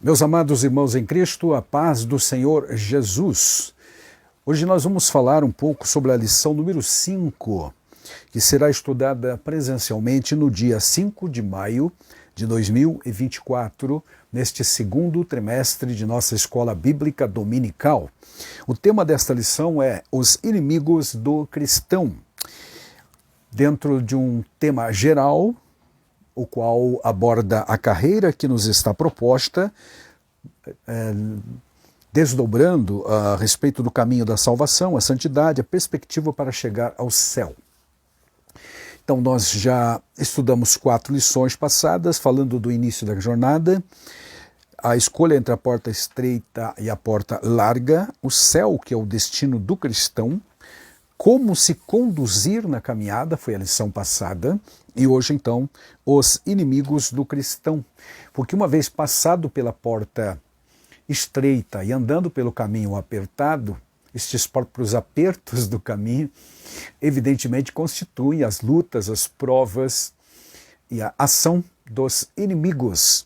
Meus amados irmãos em Cristo, a paz do Senhor Jesus. Hoje nós vamos falar um pouco sobre a lição número 5, que será estudada presencialmente no dia 5 de maio de 2024, neste segundo trimestre de nossa escola bíblica dominical. O tema desta lição é os inimigos do cristão. Dentro de um tema geral, o qual aborda a carreira que nos está proposta, desdobrando a respeito do caminho da salvação, a santidade, a perspectiva para chegar ao céu. Então nós já estudamos 4 lições passadas, falando do início da jornada, a escolha entre a porta estreita e a porta larga, o céu, que é o destino do cristão, como se conduzir na caminhada, foi a lição passada, e hoje então, os inimigos do cristão. Porque uma vez passado pela porta estreita e andando pelo caminho apertado, estes próprios apertos do caminho, evidentemente constituem as lutas, as provas e a ação dos inimigos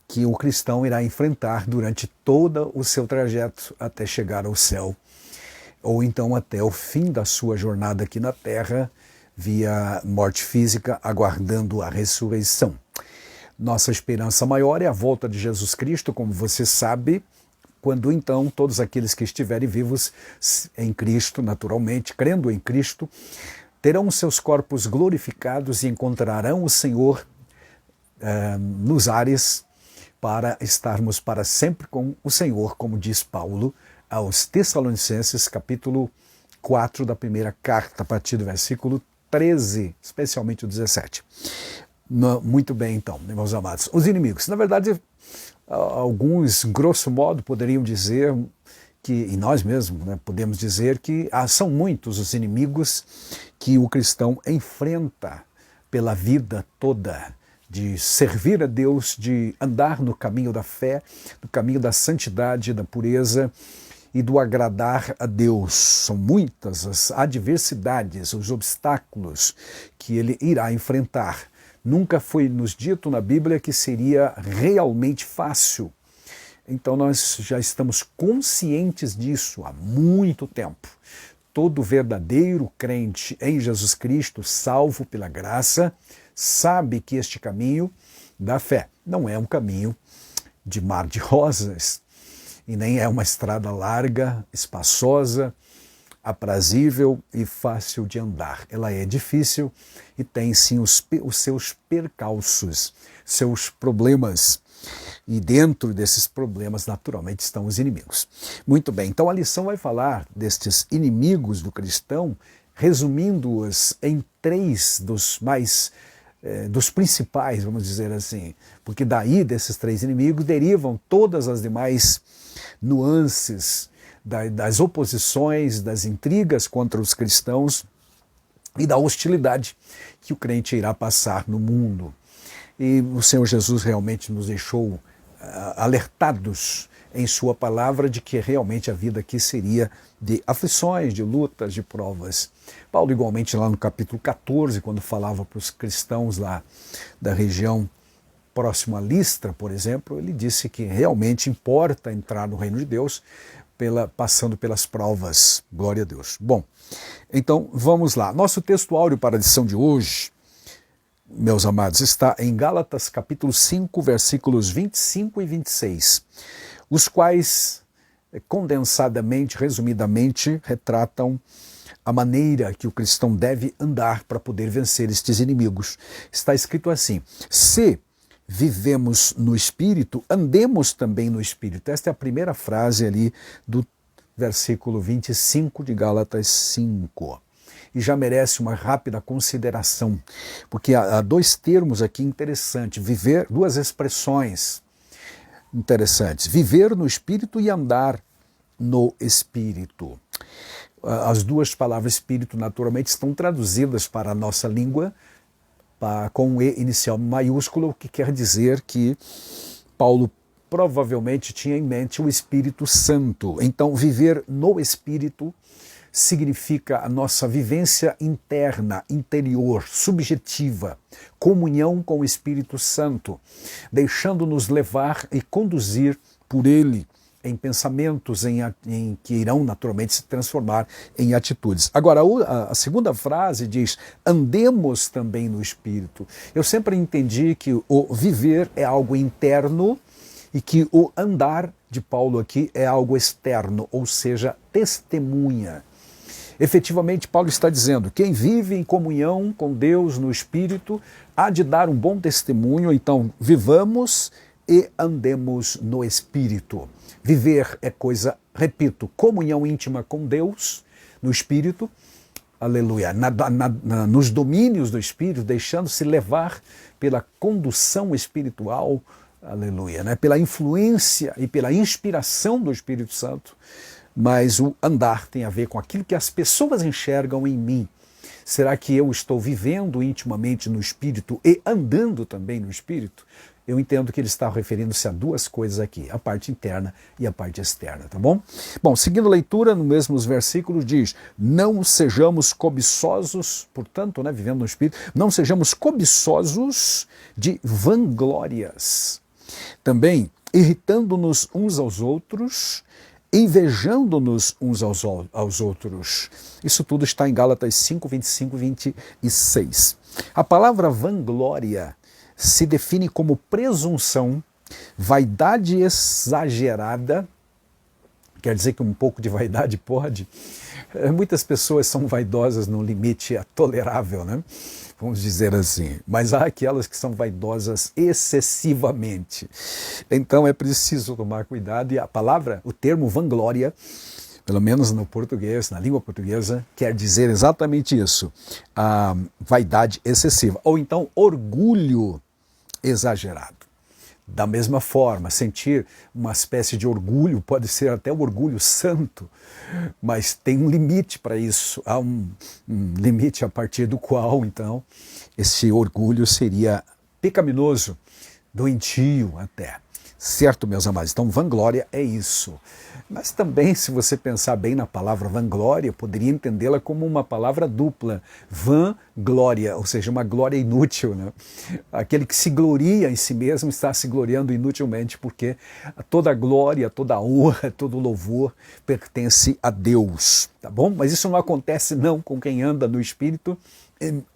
que o cristão irá enfrentar durante todo o seu trajeto até chegar ao céu, ou então até o fim da sua jornada aqui na terra, via morte física, aguardando a ressurreição. Nossa esperança maior é a volta de Jesus Cristo, como você sabe, quando então todos aqueles que estiverem vivos em Cristo, naturalmente, crendo em Cristo, terão seus corpos glorificados e encontrarão o Senhor nos ares, para estarmos para sempre com o Senhor, como diz Paulo aos Tessalonicenses, capítulo 4 da primeira carta, a partir do versículo 13, especialmente o 17. Muito bem, então, meus amados. Os inimigos. Na verdade, alguns, grosso modo, poderiam dizer que, e nós mesmos podemos dizer que são muitos os inimigos que o cristão enfrenta pela vida toda, de servir a Deus, de andar no caminho da fé, no caminho da santidade, da pureza e do agradar a Deus. São muitas as adversidades, os obstáculos que ele irá enfrentar. Nunca foi nos dito na Bíblia que seria realmente fácil. Então nós já estamos conscientes disso há muito tempo. Todo verdadeiro crente em Jesus Cristo, salvo pela graça, sabe que este caminho da fé não é um caminho de mar de rosas e nem é uma estrada larga, espaçosa, aprazível e fácil de andar. Ela é difícil e tem sim os seus percalços, seus problemas. E dentro desses problemas, naturalmente, estão os inimigos. Muito bem, então a lição vai falar destes inimigos do cristão, resumindo-os em 3 dos principais, vamos dizer assim, porque daí desses 3 inimigos derivam todas as demais nuances das oposições, das intrigas contra os cristãos e da hostilidade que o crente irá passar no mundo. E o Senhor Jesus realmente nos deixou alertados em sua palavra de que realmente a vida aqui seria de aflições, de lutas, de provas. Paulo igualmente lá no capítulo 14, quando falava para os cristãos lá da região próximo a Listra, por exemplo, ele disse que realmente importa entrar no reino de Deus passando pelas provas. Glória a Deus. Bom, então vamos lá. Nosso texto áureo para a lição de hoje, meus amados, está em Gálatas capítulo 5, versículos 25 e 26, os quais, condensadamente, resumidamente, retratam a maneira que o cristão deve andar para poder vencer estes inimigos. Está escrito assim: se vivemos no Espírito, andemos também no Espírito. Esta é a primeira frase ali do versículo 25 de Gálatas 5. E já merece uma rápida consideração, porque há 2 termos aqui interessantes, 2 expressões interessantes: viver no Espírito e andar no Espírito. As 2 palavras Espírito naturalmente estão traduzidas para a nossa língua com um E inicial maiúsculo, o que quer dizer que Paulo provavelmente tinha em mente o Espírito Santo. Então, viver no Espírito significa a nossa vivência interna, interior, subjetiva, comunhão com o Espírito Santo, deixando-nos levar e conduzir por Ele em pensamentos que irão naturalmente se transformar em atitudes. Agora, a segunda frase diz, andemos também no Espírito. Eu sempre entendi que o viver é algo interno e que o andar de Paulo aqui é algo externo, ou seja, testemunha. Efetivamente, Paulo está dizendo, quem vive em comunhão com Deus no Espírito há de dar um bom testemunho, então vivamos e andemos no Espírito. Viver é coisa, repito, comunhão íntima com Deus no Espírito, aleluia, nos domínios do Espírito, deixando-se levar pela condução espiritual, aleluia, né? Pela influência e pela inspiração do Espírito Santo, mas o andar tem a ver com aquilo que as pessoas enxergam em mim. Será que eu estou vivendo intimamente no Espírito e andando também no Espírito? Eu entendo que ele está referindo-se a duas coisas aqui, a parte interna e a parte externa, tá bom? Bom, seguindo a leitura, no mesmos versículos diz, não sejamos cobiçosos, portanto, né, vivendo no Espírito, não sejamos cobiçosos de vanglórias. Também, irritando-nos uns aos outros, invejando-nos uns aos outros. Isso tudo está em Gálatas 5, 25 e 26. A palavra vanglória se define como presunção, vaidade exagerada, quer dizer que um pouco de vaidade pode. Muitas pessoas são vaidosas no limite tolerável, né? Vamos dizer assim, mas há aquelas que são vaidosas excessivamente. Então é preciso tomar cuidado e a palavra, o termo vanglória, pelo menos no português, na língua portuguesa, quer dizer exatamente isso, a vaidade excessiva, ou então orgulho exagerado. Da mesma forma, sentir uma espécie de orgulho, pode ser até o orgulho santo, mas tem um limite para isso, há um limite a partir do qual, então, esse orgulho seria pecaminoso, doentio até. Certo, meus amados? Então, vanglória é isso. Mas também, se você pensar bem na palavra vanglória, poderia entendê-la como uma palavra dupla. Vanglória, ou seja, uma glória inútil, né? Aquele que se gloria em si mesmo está se gloriando inutilmente, porque toda glória, toda honra, todo louvor pertence a Deus, tá bom? Mas isso não acontece não com quem anda no Espírito,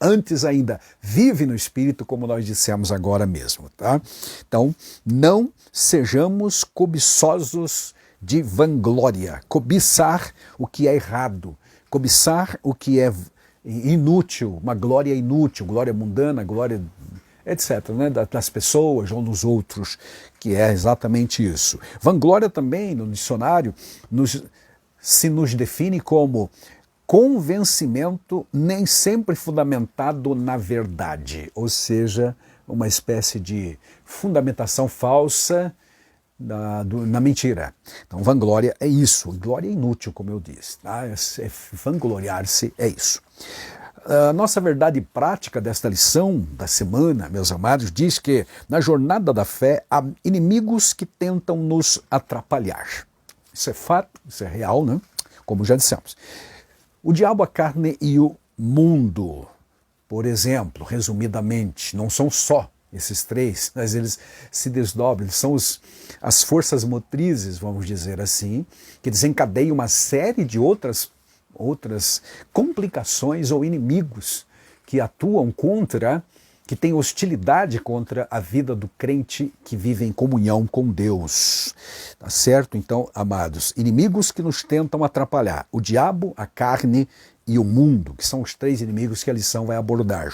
antes ainda, vive no Espírito, como nós dissemos agora mesmo, tá? Então, não sejamos cobiçosos de vanglória, cobiçar o que é errado, cobiçar o que é inútil, uma glória inútil, glória mundana, glória, etc., né? Das pessoas ou nos outros, que é exatamente isso. Vanglória também, no dicionário, se nos define como convencimento nem sempre fundamentado na verdade, ou seja, uma espécie de fundamentação falsa na mentira. Então, vanglória é isso, glória é inútil, como eu disse, tá? Vangloriar-se é isso. A nossa verdade prática desta lição da semana, meus amados, diz que na jornada da fé há inimigos que tentam nos atrapalhar. Isso é fato, isso é real, né? Como já dissemos. O diabo, a carne e o mundo, por exemplo, resumidamente, não são só esses três, mas eles se desdobram, eles são as forças motrizes, vamos dizer assim, que desencadeiam uma série de outras complicações ou inimigos que atuam contra, que têm hostilidade contra a vida do crente que vive em comunhão com Deus. Tá certo? Então, amados, inimigos que nos tentam atrapalhar, o diabo, a carne e o mundo, que são os três inimigos que a lição vai abordar.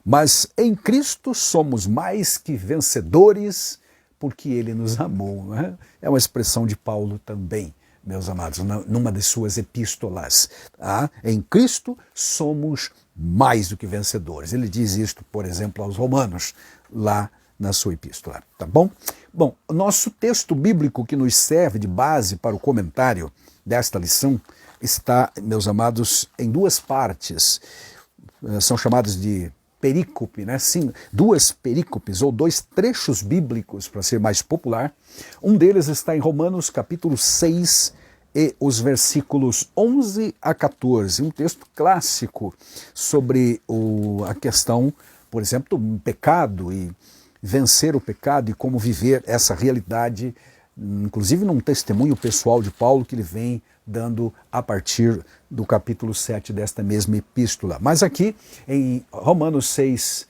Mas em Cristo somos mais que vencedores, porque Ele nos amou. Não é? É uma expressão de Paulo também, meus amados, numa de suas epístolas. Tá? Em Cristo somos mais do que vencedores. Ele diz isto, por exemplo, aos Romanos, lá na sua epístola. Tá bom? Bom, o nosso texto bíblico que nos serve de base para o comentário desta lição está, meus amados, em duas partes. São chamadas de perícope, né? Sim, duas perícopes ou dois trechos bíblicos, para ser mais popular. Um deles está em Romanos capítulo 6 e os versículos 11 a 14, um texto clássico sobre a questão, por exemplo, do pecado e vencer o pecado e como viver essa realidade, inclusive num testemunho pessoal de Paulo que ele vem dando a partir do capítulo 7 desta mesma epístola. Mas aqui em Romanos 6,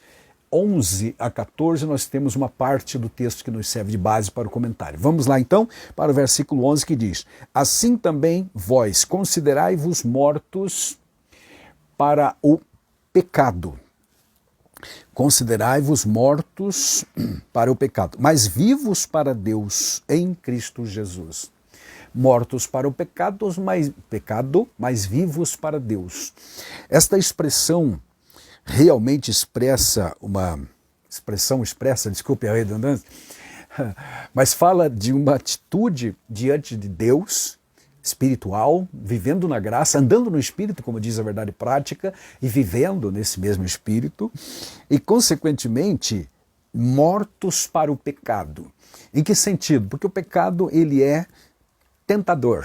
11 a 14, nós temos uma parte do texto que nos serve de base para o comentário. Vamos lá então para o versículo 11 que diz: assim também vós considerai-vos mortos para o pecado. Considerai-vos mortos para o pecado, mas vivos para Deus em Cristo Jesus. Mortos para o pecado, mas vivos para Deus. Esta expressão realmente expressa desculpe a redundância, mas fala de uma atitude diante de Deus, espiritual, vivendo na graça, andando no Espírito, como diz a verdade prática, e vivendo nesse mesmo Espírito, e consequentemente mortos para o pecado. Em que sentido? Porque o pecado ele é tentador.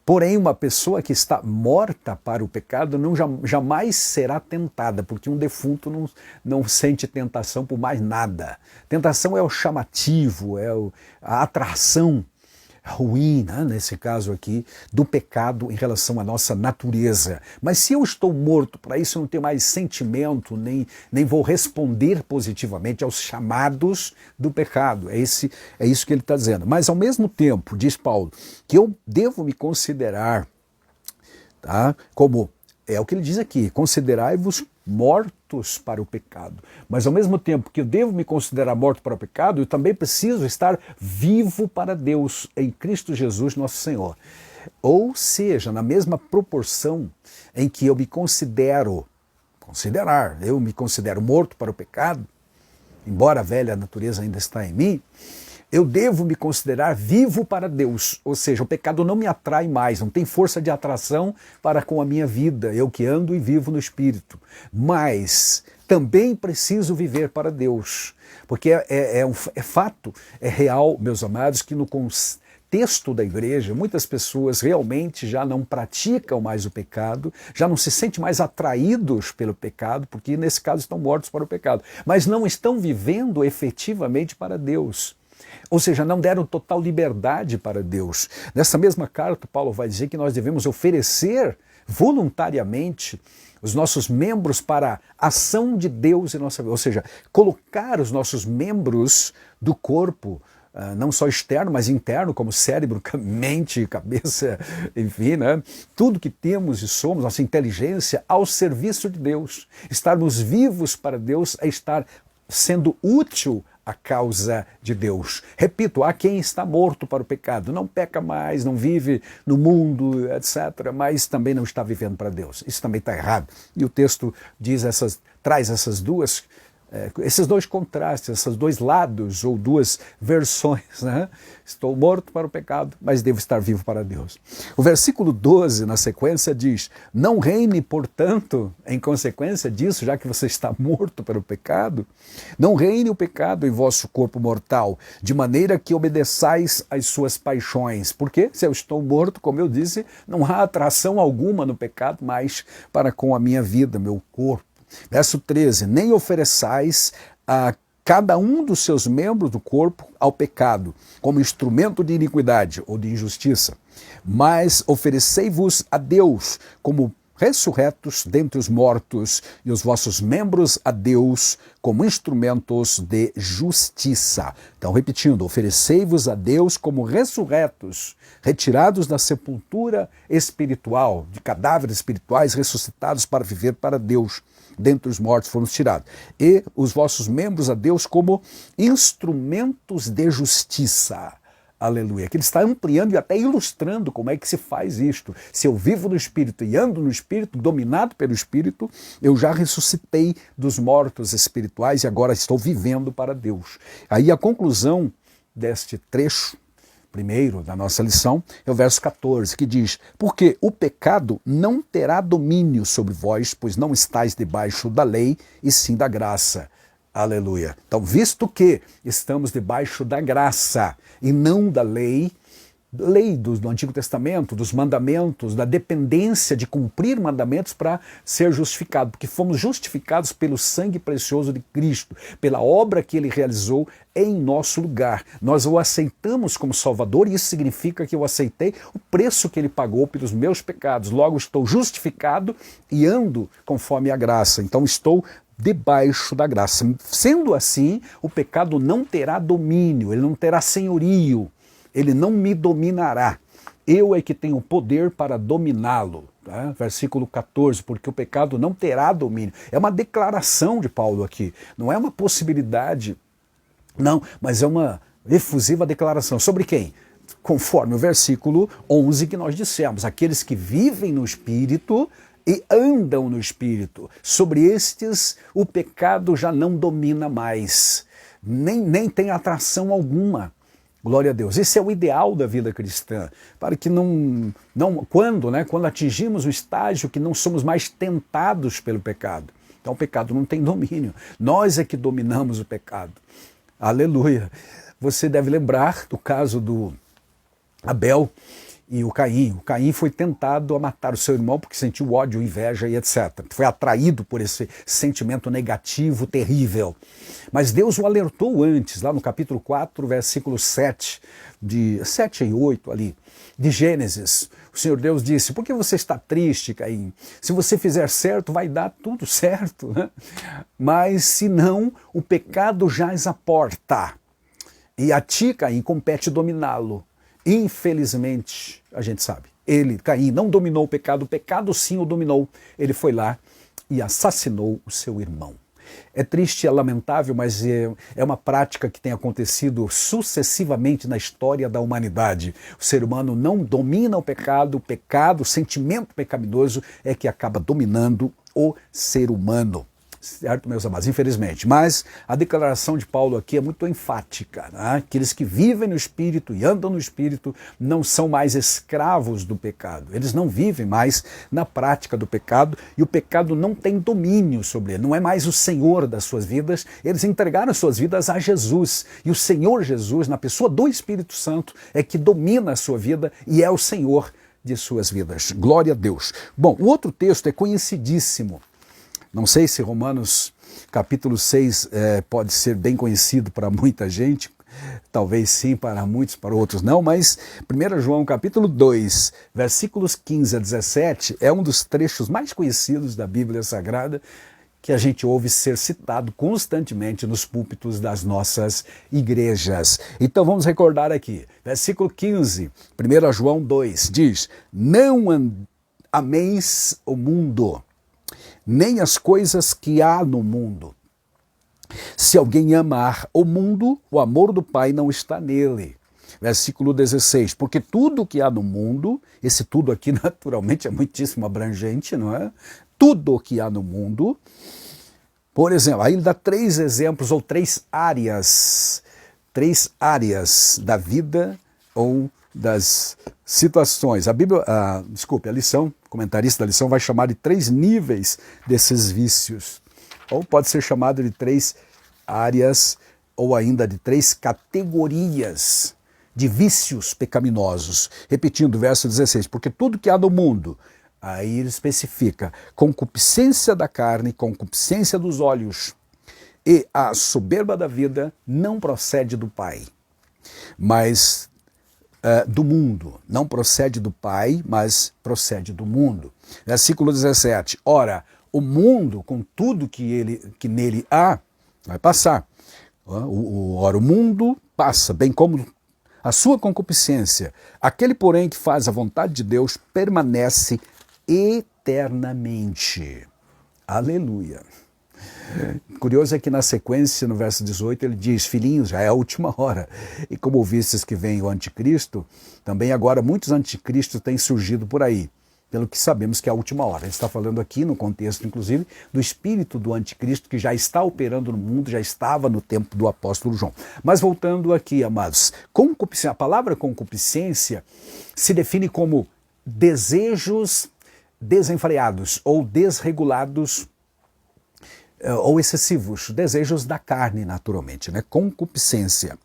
Porém, uma pessoa que está morta para o pecado jamais será tentada, porque um defunto não sente tentação por mais nada. Tentação é o chamativo, a atração ruim, né, nesse caso aqui, do pecado em relação à nossa natureza. Mas se eu estou morto para isso, eu não tenho mais sentimento, nem vou responder positivamente aos chamados do pecado. É isso que ele está dizendo. Mas ao mesmo tempo, diz Paulo, que eu devo me considerar, tá, como é o que ele diz aqui, considerai-vos mortos para o pecado. Mas ao mesmo tempo que eu devo me considerar morto para o pecado, eu também preciso estar vivo para Deus em Cristo Jesus nosso Senhor. Ou seja, na mesma proporção em que eu me considero morto para o pecado, embora a velha natureza ainda está em mim, eu devo me considerar vivo para Deus, ou seja, o pecado não me atrai mais, não tem força de atração para com a minha vida, eu que ando e vivo no Espírito. Mas também preciso viver para Deus, porque é fato, é real, meus amados, que no contexto da igreja, muitas pessoas realmente já não praticam mais o pecado, já não se sentem mais atraídos pelo pecado, porque nesse caso estão mortos para o pecado, mas não estão vivendo efetivamente para Deus. Ou seja, não deram total liberdade para Deus. Nessa mesma carta, Paulo vai dizer que nós devemos oferecer voluntariamente os nossos membros para a ação de Deus em nossa vida. Ou seja, colocar os nossos membros do corpo, não só externo, mas interno, como cérebro, mente, cabeça, enfim, né? Tudo que temos e somos, nossa inteligência, ao serviço de Deus. Estarmos vivos para Deus é estar sendo útil a causa de Deus. Repito, há quem está morto para o pecado, não peca mais, não vive no mundo, etc., mas também não está vivendo para Deus. Isso também está errado. E o texto traz esses dois contrastes, esses dois lados ou duas versões, né? Estou morto para o pecado, mas devo estar vivo para Deus. O versículo 12, na sequência, diz: não reine, portanto, em consequência disso, já que você está morto para o pecado, não reine o pecado em vosso corpo mortal, de maneira que obedeçais às suas paixões. Porque se eu estou morto, como eu disse, não há atração alguma no pecado mais para com a minha vida, meu corpo. Verso 13, nem ofereçais a cada um dos seus membros do corpo ao pecado, como instrumento de iniquidade ou de injustiça, mas oferecei-vos a Deus como ressurretos dentre os mortos, e os vossos membros a Deus como instrumentos de justiça. Então, repetindo, oferecei-vos a Deus como ressurretos, retirados da sepultura espiritual, de cadáveres espirituais ressuscitados para viver para Deus. Dentre os mortos foram tirados. E os vossos membros a Deus como instrumentos de justiça. Aleluia. Que ele está ampliando e até ilustrando como é que se faz isto. Se eu vivo no Espírito e ando no Espírito, dominado pelo Espírito, eu já ressuscitei dos mortos espirituais e agora estou vivendo para Deus. Aí a conclusão deste trecho, primeiro da nossa lição, é o verso 14, que diz: porque o pecado não terá domínio sobre vós, pois não estáis debaixo da lei, e sim da graça. Aleluia. Então, visto que estamos debaixo da graça e não da lei, lei do Antigo Testamento, dos mandamentos, da dependência de cumprir mandamentos para ser justificado, porque fomos justificados pelo sangue precioso de Cristo, pela obra que ele realizou em nosso lugar. Nós o aceitamos como Salvador e isso significa que eu aceitei o preço que ele pagou pelos meus pecados. Logo estou justificado e ando conforme a graça. Então estou debaixo da graça. Sendo assim, o pecado não terá domínio, ele não terá senhorio, ele não me dominará. Eu é que tenho poder para dominá-lo. Tá? Versículo 14, porque o pecado não terá domínio. É uma declaração de Paulo aqui, não é uma possibilidade. Não, mas é uma efusiva declaração. Sobre quem? Conforme o versículo 11 que nós dissemos, aqueles que vivem no Espírito e andam no Espírito. Sobre estes o pecado já não domina mais, nem tem atração alguma. Glória a Deus. Esse é o ideal da vida cristã, para que quando atingimos o estágio que não somos mais tentados pelo pecado. Então o pecado não tem domínio, nós é que dominamos o pecado. Aleluia. Você deve lembrar do caso do Abel e o Caim. O Caim foi tentado a matar o seu irmão porque sentiu ódio, inveja e etc. Foi atraído por esse sentimento negativo, terrível. Mas Deus o alertou antes, lá no capítulo 4, versículo 7 e 8 ali, de Gênesis. O Senhor Deus disse, por que você está triste, Caim? Se você fizer certo, vai dar tudo certo. Né? Mas se não, o pecado jaz à porta. E a ti, Caim, compete dominá-lo. Infelizmente, a gente sabe, Caim, não dominou o pecado sim o dominou. Ele foi lá e assassinou o seu irmão. É triste, é lamentável, mas é uma prática que tem acontecido sucessivamente na história da humanidade. O ser humano não domina o pecado, o sentimento pecaminoso é que acaba dominando o ser humano. Certo, meus amados? Infelizmente. Mas a declaração de Paulo aqui é muito enfática. Né? Aqueles que vivem no Espírito e andam no Espírito não são mais escravos do pecado. Eles não vivem mais na prática do pecado e o pecado não tem domínio sobre ele. Não é mais o Senhor das suas vidas. Eles entregaram suas vidas a Jesus. E o Senhor Jesus, na pessoa do Espírito Santo, é que domina a sua vida e é o Senhor de suas vidas. Glória a Deus. Bom, o outro texto é conhecidíssimo. Não sei se Romanos capítulo 6 pode ser bem conhecido para muita gente, talvez sim, para muitos, para outros não, mas 1 João capítulo 2, versículos 15 a 17, é um dos trechos mais conhecidos da Bíblia Sagrada, que a gente ouve ser citado constantemente nos púlpitos das nossas igrejas. Então vamos recordar aqui, versículo 15, 1 João 2, diz, não ameis o mundo, nem as coisas que há no mundo. Se alguém amar o mundo, o amor do Pai não está nele. Versículo 16, porque tudo que há no mundo, esse tudo aqui naturalmente é muitíssimo abrangente, não é? Tudo o que há no mundo, por exemplo, aí ele dá 3 exemplos ou 3 áreas da vida ou das situações. A lição, o comentarista da lição vai chamar de 3 níveis desses vícios. Ou pode ser chamado de 3 áreas ou ainda de 3 categorias de vícios pecaminosos. Repetindo o verso 16, porque tudo que há no mundo, aí ele especifica, concupiscência da carne, concupiscência dos olhos e a soberba da vida não procede do Pai, mas do mundo. Não procede do Pai, mas procede do mundo. Versículo 17. Ora, o mundo, com tudo que nele há, vai passar. Ora, o mundo passa, bem como a sua concupiscência. Aquele, porém, que faz a vontade de Deus permanece eternamente. Aleluia. Curioso é que na sequência, no verso 18, ele diz, filhinhos, já é a última hora. E como ouvistes que vem o anticristo, também agora muitos anticristos têm surgido por aí, pelo que sabemos que é a última hora. Ele está falando aqui, no contexto, inclusive, do espírito do anticristo que já está operando no mundo, já estava no tempo do apóstolo João. Mas voltando aqui, amados, a palavra concupiscência se define como desejos desenfreados ou desregulados ou excessivos, desejos da carne, naturalmente, né? Concupiscência.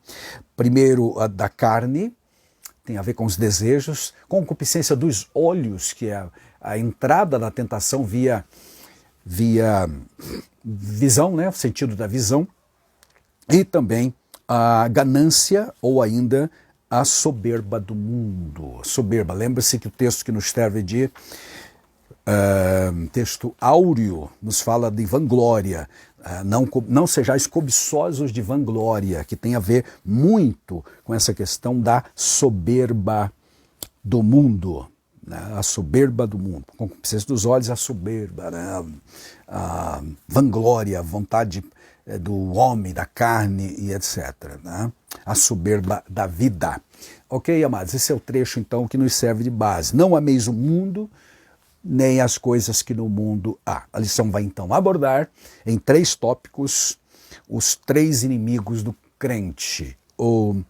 Primeiro, da carne, tem a ver com os desejos, concupiscência dos olhos, que é a entrada da tentação via visão, né, o sentido da visão, e também a ganância ou ainda a soberba do mundo. Soberba, lembra-se que o texto que nos serve de texto áureo nos fala de vanglória. Não sejais cobiçosos de vanglória, que tem a ver muito com essa questão da soberba do mundo. Né? A soberba do mundo. Com concupiscência dos olhos, a soberba, né? A vanglória, a vontade do homem, da carne e etc. Né? A soberba da vida. Ok, amados? Esse é o trecho, então, que nos serve de base. Não ameis o mundo, nem as coisas que no mundo há. A lição vai, então, abordar em 3 tópicos os 3 inimigos do crente. O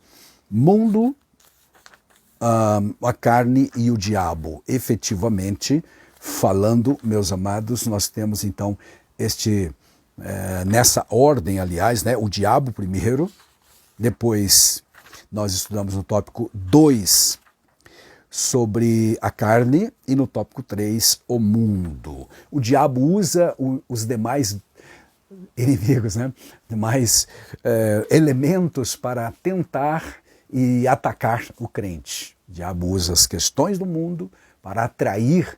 mundo, a carne e o diabo. Efetivamente, falando, meus amados, nós temos, então, nessa ordem, aliás, né, o diabo primeiro, depois nós estudamos no tópico 2 sobre a carne e no tópico 3 o mundo. O diabo usa os demais inimigos, né, demais elementos para tentar e atacar o crente. O diabo usa as questões do mundo para atrair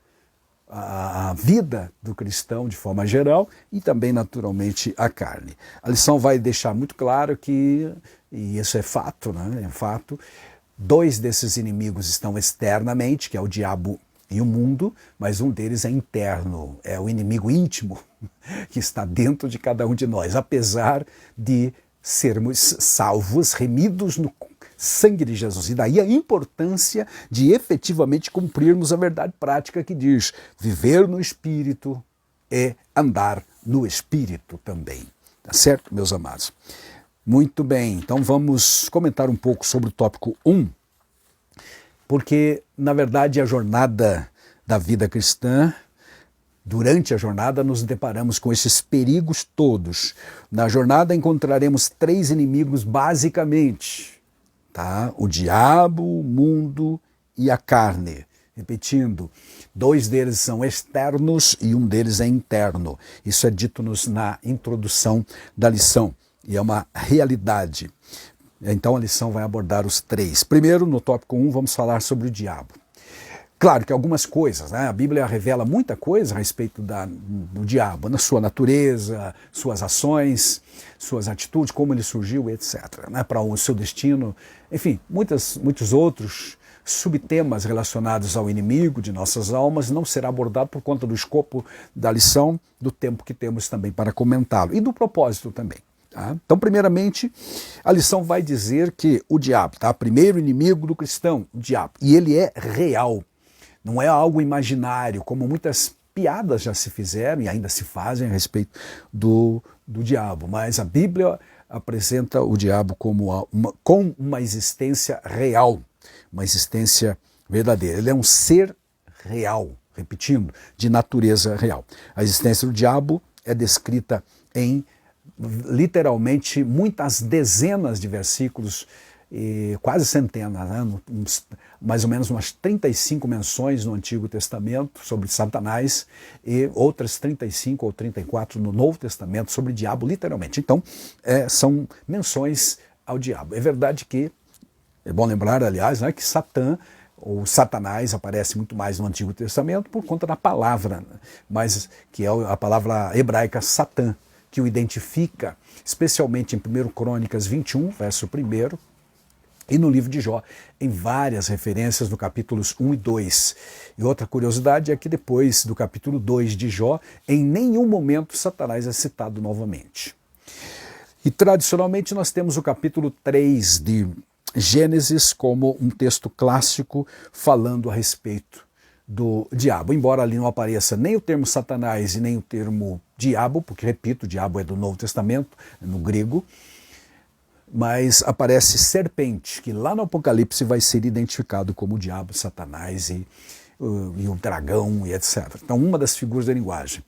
a vida do cristão de forma geral e também, naturalmente, a carne. A lição vai deixar muito claro que, e isso é fato, né? É fato, 2 desses inimigos estão externamente, que é o diabo e o mundo, mas um deles é interno, é o inimigo íntimo que está dentro de cada um de nós, apesar de sermos salvos, remidos no sangue de Jesus. E daí a importância de efetivamente cumprirmos a verdade prática que diz: viver no Espírito é andar no Espírito também. Tá certo, meus amados? Muito bem, então vamos comentar um pouco sobre o tópico 1, porque, na verdade, a jornada da vida cristã, durante a jornada, nos deparamos com esses perigos todos. Na jornada encontraremos 3 inimigos, basicamente. Tá? O diabo, o mundo e a carne. Repetindo, 2 deles são externos e um deles é interno. Isso é dito-nos na introdução da lição e é uma realidade. Então a lição vai abordar os 3. Primeiro, no tópico 1, vamos falar sobre o diabo. Claro que algumas coisas, né? A Bíblia revela muita coisa a respeito do diabo, na sua natureza, suas ações, suas atitudes, como ele surgiu, etc., né? Para o seu destino, enfim, muitos outros subtemas relacionados ao inimigo de nossas almas não será abordado por conta do escopo da lição, do tempo que temos também para comentá-lo e do propósito também. Tá? Então, primeiramente, a lição vai dizer que o diabo, tá? Primeiro inimigo do cristão, o diabo, e ele é real. Não é algo imaginário, como muitas piadas já se fizeram e ainda se fazem a respeito do diabo. Mas a Bíblia apresenta o diabo como com uma existência real, uma existência verdadeira. Ele é um ser real, repetindo, de natureza real. A existência do diabo é descrita em, literalmente, muitas dezenas de versículos, quase centenas, né? Mais ou menos umas 35 menções no Antigo Testamento sobre Satanás e outras 35 ou 34 no Novo Testamento sobre o diabo, literalmente. Então, são menções ao diabo. É verdade que, é bom lembrar, aliás, né, que Satã ou Satanás aparece muito mais no Antigo Testamento por conta da palavra, né? Mas que é a palavra hebraica Satã, que o identifica, especialmente em 1 Crônicas 21, verso 1, e no livro de Jó, em várias referências no capítulos 1 e 2. E outra curiosidade é que depois do capítulo 2 de Jó, em nenhum momento Satanás é citado novamente. E tradicionalmente nós temos o capítulo 3 de Gênesis como um texto clássico falando a respeito do diabo. Embora ali não apareça nem o termo Satanás e nem o termo diabo, porque, repito, o diabo é do Novo Testamento, no grego, mas aparece serpente, que lá no Apocalipse vai ser identificado como o diabo, Satanás e o dragão e etc. Então, uma das figuras da linguagem.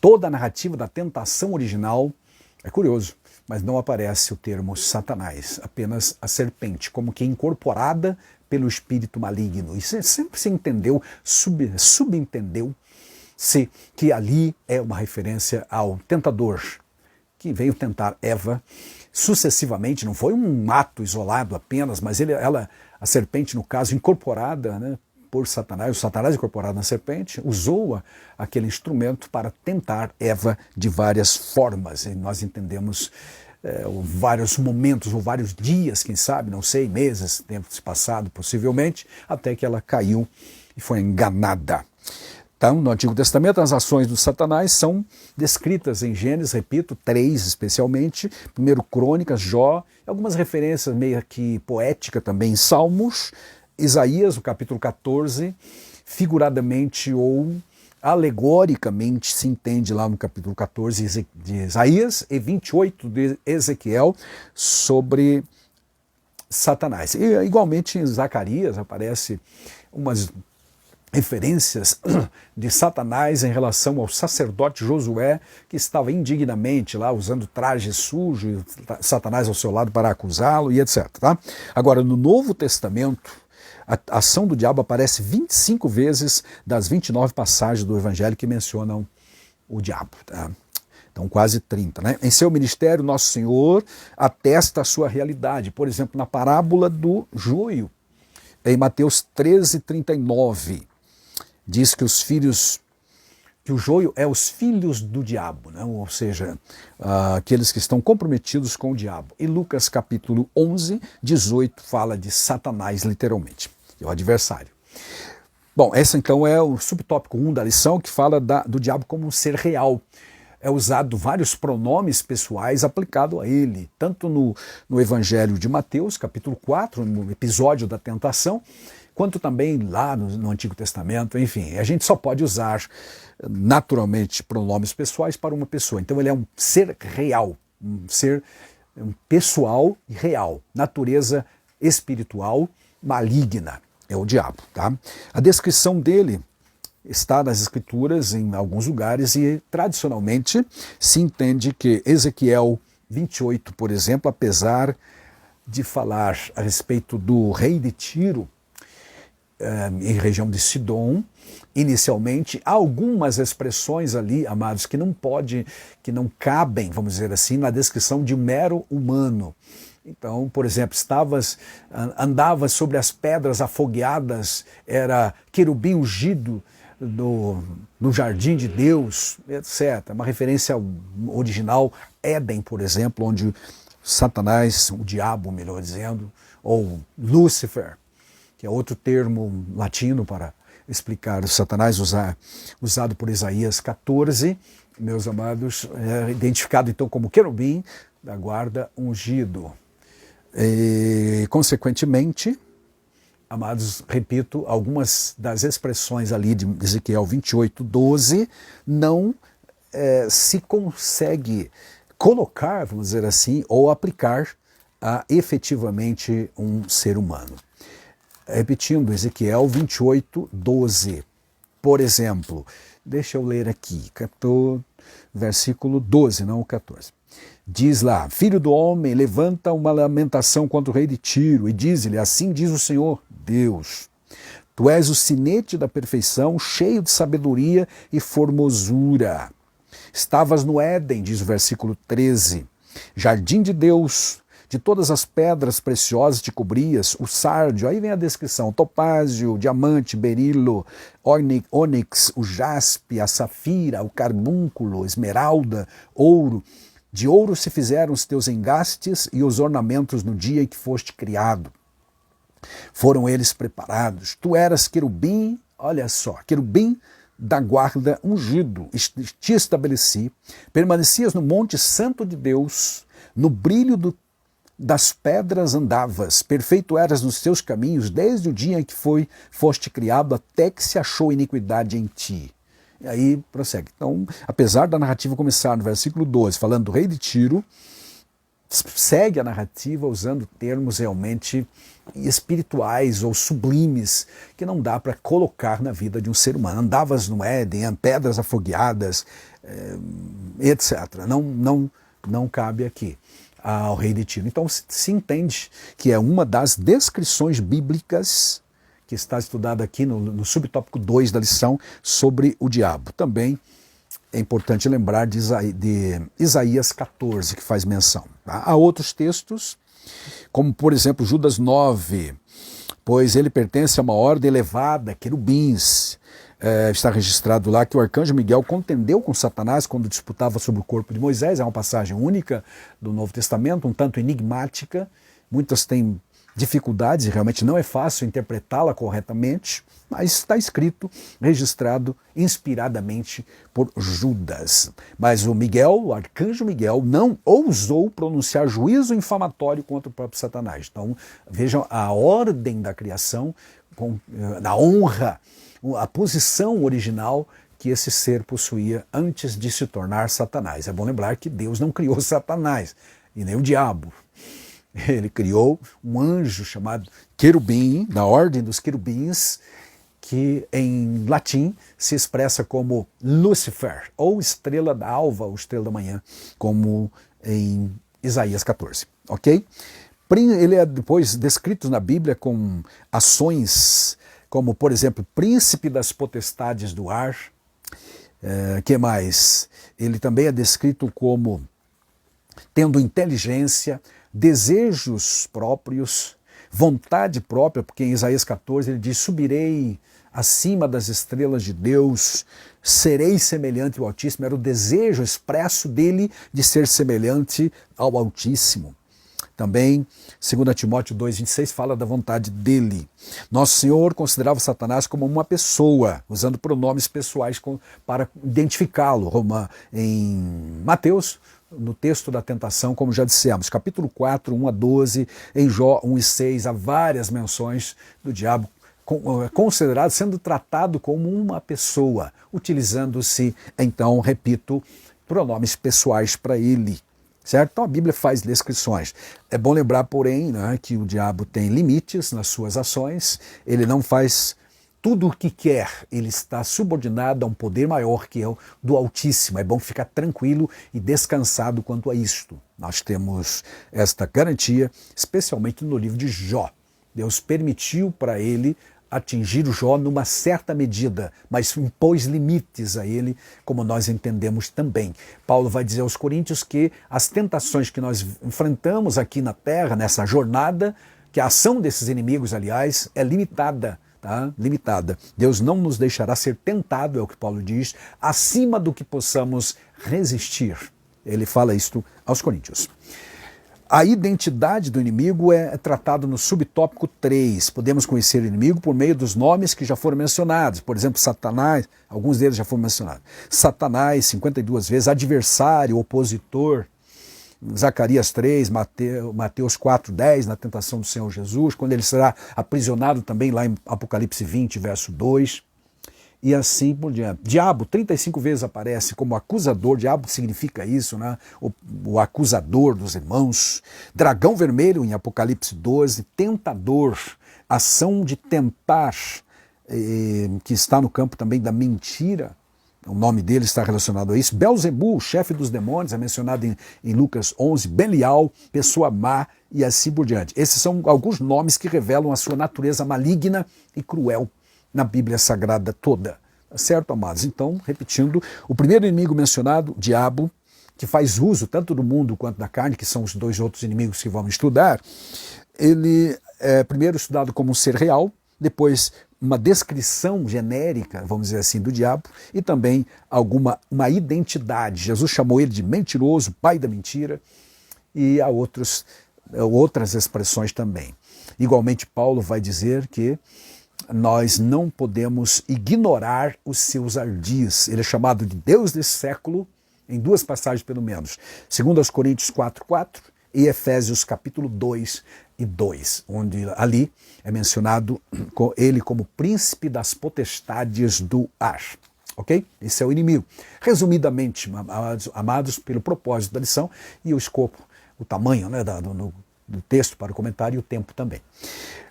Toda a narrativa da tentação original, é curioso, mas não aparece o termo Satanás, apenas a serpente, como que incorporada pelo espírito maligno. E sempre se entendeu, subentendeu-se que ali é uma referência ao tentador, que veio tentar Eva sucessivamente, não foi um ato isolado apenas, mas a serpente, no caso, incorporada, né, por Satanás, o Satanás incorporado na serpente, usou aquele instrumento para tentar Eva de várias formas. E nós entendemos vários momentos, ou vários dias, quem sabe, não sei, meses, tempo passado possivelmente, até que ela caiu e foi enganada. Então, no Antigo Testamento, as ações do Satanás são descritas em Gênesis, repito, 3 especialmente, primeiro Crônicas, Jó, algumas referências meio que poética também em Salmos, Isaías, o capítulo 14, figuradamente ou alegoricamente se entende lá no capítulo 14 de Isaías e 28 de Ezequiel sobre Satanás. E igualmente em Zacarias aparece umas referências de Satanás em relação ao sacerdote Josué, que estava indignamente lá usando traje sujo, e Satanás ao seu lado para acusá-lo e etc. Tá? Agora, no Novo Testamento, a ação do diabo aparece 25 vezes das 29 passagens do Evangelho que mencionam o diabo. Tá? Então, quase 30. Né? Em seu ministério, Nosso Senhor atesta a sua realidade. Por exemplo, na parábola do joio, em Mateus 13:39, diz que o joio é os filhos do diabo, né? Ou seja, aqueles que estão comprometidos com o diabo. E Lucas capítulo 11:18 fala de Satanás, literalmente, é o adversário. Bom, esse então é o subtópico 1 da lição, que fala do diabo como um ser real. É usado vários pronomes pessoais aplicados a ele, tanto no Evangelho de Mateus, capítulo 4, no episódio da tentação, quanto também lá no Antigo Testamento. Enfim, a gente só pode usar naturalmente pronomes pessoais para uma pessoa. Então ele é um ser real, um ser pessoal e real, natureza espiritual maligna, é o diabo. Tá? A descrição dele está nas Escrituras em alguns lugares e tradicionalmente se entende que Ezequiel 28, por exemplo, apesar de falar a respeito do rei de Tiro, em região de Sidom, inicialmente, há algumas expressões ali, amados, que não cabem, vamos dizer assim, na descrição de um mero humano. Então, por exemplo, andavas sobre as pedras afogueadas, era querubim ungido no jardim de Deus, etc. Uma referência ao original Éden, por exemplo, onde Satanás, o diabo, melhor dizendo, ou Lúcifer, que é outro termo latino para explicar o Satanás, usado por Isaías 14, meus amados, identificado então como querubim da guarda ungido. E, consequentemente, amados, repito, algumas das expressões ali de Ezequiel 28:12 não se consegue colocar, vamos dizer assim, ou aplicar a efetivamente um ser humano. Repetindo, Ezequiel 28:12. Por exemplo, deixa eu ler aqui, versículo 12, não o 14. Diz lá: Filho do homem, levanta uma lamentação contra o rei de Tiro e diz-lhe: assim diz o Senhor Deus, tu és o sinete da perfeição, cheio de sabedoria e formosura. Estavas no Éden, diz o versículo 13, jardim de Deus, de todas as pedras preciosas te cobrias, o sárdio, aí vem a descrição, topázio, diamante, berilo, ônix, o jaspe, a safira, o carbúnculo, esmeralda, ouro. De ouro se fizeram os teus engastes e os ornamentos no dia em que foste criado. Foram eles preparados. Tu eras querubim, olha só, querubim da guarda ungido. Te estabeleci, permanecias no monte santo de Deus, no brilho das pedras andavas, perfeito eras nos teus caminhos, desde o dia em que foste criado, até que se achou iniquidade em ti. E aí prossegue. Então, apesar da narrativa começar no versículo 12, falando do rei de Tiro, segue a narrativa usando termos realmente espirituais ou sublimes, que não dá para colocar na vida de um ser humano. Andavas no Éden, pedras afogueadas, etc. não cabe aqui ao rei de Tiro. Então se entende que é uma das descrições bíblicas que está estudada aqui no subtópico 2 da lição sobre o diabo. Também é importante lembrar de Isaías 14, que faz menção. Tá? Há outros textos, como por exemplo Judas 9, pois ele pertence a uma ordem elevada, querubins. Está registrado lá que o arcanjo Miguel contendeu com Satanás quando disputava sobre o corpo de Moisés. É uma passagem única do Novo Testamento, um tanto enigmática. Muitas têm dificuldades e realmente não é fácil interpretá-la corretamente, mas está escrito, registrado inspiradamente por Judas. Mas o Miguel, o arcanjo Miguel, não ousou pronunciar juízo infamatório contra o próprio Satanás. Então vejam a ordem da criação, da honra, a posição original que esse ser possuía antes de se tornar Satanás. É bom lembrar que Deus não criou Satanás e nem o diabo. Ele criou um anjo chamado querubim, na ordem dos querubins, que em latim se expressa como Lúcifer, ou estrela da alva, ou estrela da manhã, como em Isaías 14, ok? Ele é depois descrito na Bíblia com ações como, por exemplo, príncipe das potestades do ar. Que mais? Ele também é descrito como tendo inteligência, desejos próprios, vontade própria, porque em Isaías 14 ele diz: subirei acima das estrelas de Deus, serei semelhante ao Altíssimo. Era o desejo expresso dele de ser semelhante ao Altíssimo. Também, 2 Timóteo 2,26 fala da vontade dele. Nosso Senhor considerava Satanás como uma pessoa, usando pronomes pessoais para identificá-lo. Em Mateus, no texto da tentação, como já dissemos, capítulo 4, 1 a 12, em Jó 1 e 6, há várias menções do diabo considerado, sendo tratado como uma pessoa, utilizando-se, então, repito, pronomes pessoais para ele. Certo? Então a Bíblia faz descrições. É bom lembrar, porém, né, que o diabo tem limites nas suas ações, ele não faz tudo o que quer, ele está subordinado a um poder maior que é o do Altíssimo. É bom ficar tranquilo e descansado quanto a isto. Nós temos esta garantia, especialmente no livro de Jó. Deus permitiu para ele atingir o Jó numa certa medida, mas impôs limites a ele, como nós entendemos também. Paulo vai dizer aos Coríntios que as tentações que nós enfrentamos aqui na terra, nessa jornada, que a ação desses inimigos, aliás, é limitada. Tá? Limitada. Deus não nos deixará ser tentado, é o que Paulo diz, acima do que possamos resistir. Ele fala isto aos Coríntios. A identidade do inimigo é tratada no subtópico 3. Podemos conhecer o inimigo por meio dos nomes que já foram mencionados. Por exemplo, Satanás, alguns deles já foram mencionados. Satanás, 52 vezes, adversário, opositor. Zacarias 3, Mateus 4, 10, na tentação do Senhor Jesus, quando ele será aprisionado também lá em Apocalipse 20, verso 2. E assim por diante. Diabo 35 vezes aparece como acusador, diabo significa isso, né? O acusador dos irmãos. Dragão vermelho em Apocalipse 12, tentador, ação de tentar, que está no campo também da mentira. O nome dele está relacionado a isso. Belzebu, chefe dos demônios, é mencionado em Lucas 11. Belial, pessoa má, e assim por diante. Esses são alguns nomes que revelam a sua natureza maligna e cruel na Bíblia Sagrada toda. Certo, amados? Então, repetindo, o primeiro inimigo mencionado, diabo, que faz uso tanto do mundo quanto da carne, que são os dois outros inimigos que vamos estudar, ele é primeiro estudado como um ser real, depois uma descrição genérica, vamos dizer assim, do diabo, e também uma identidade. Jesus chamou ele de mentiroso, pai da mentira, e há outras expressões também. Igualmente, Paulo vai dizer que nós não podemos ignorar os seus ardis. Ele é chamado de Deus desse século, em duas passagens pelo menos. 2 Coríntios 4:4 e Efésios capítulo 2 e 2, onde ali é mencionado ele como príncipe das potestades do ar. Ok? Esse é o inimigo. Resumidamente, amados, pelo propósito da lição e o escopo, o tamanho, né, do texto para o comentário e o tempo também.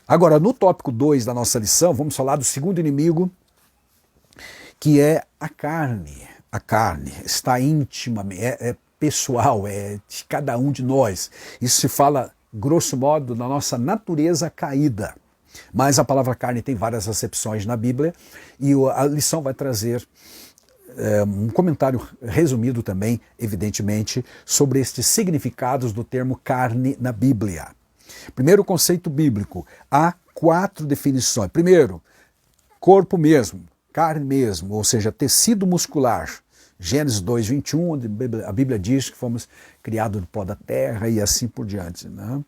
Agora, no tópico 2 da nossa lição, vamos falar do segundo inimigo, que é a carne. A carne está íntimamente, pessoal, é de cada um de nós. Isso se fala, grosso modo, da nossa natureza caída. Mas a palavra carne tem várias acepções na Bíblia e a lição vai trazer um comentário resumido também, evidentemente, sobre estes significados do termo carne na Bíblia. Primeiro conceito bíblico, há 4 definições. Primeiro, corpo mesmo, carne mesmo, ou seja, tecido muscular. Gênesis 2:21, onde a Bíblia diz que fomos criados do pó da terra e assim por diante. Né?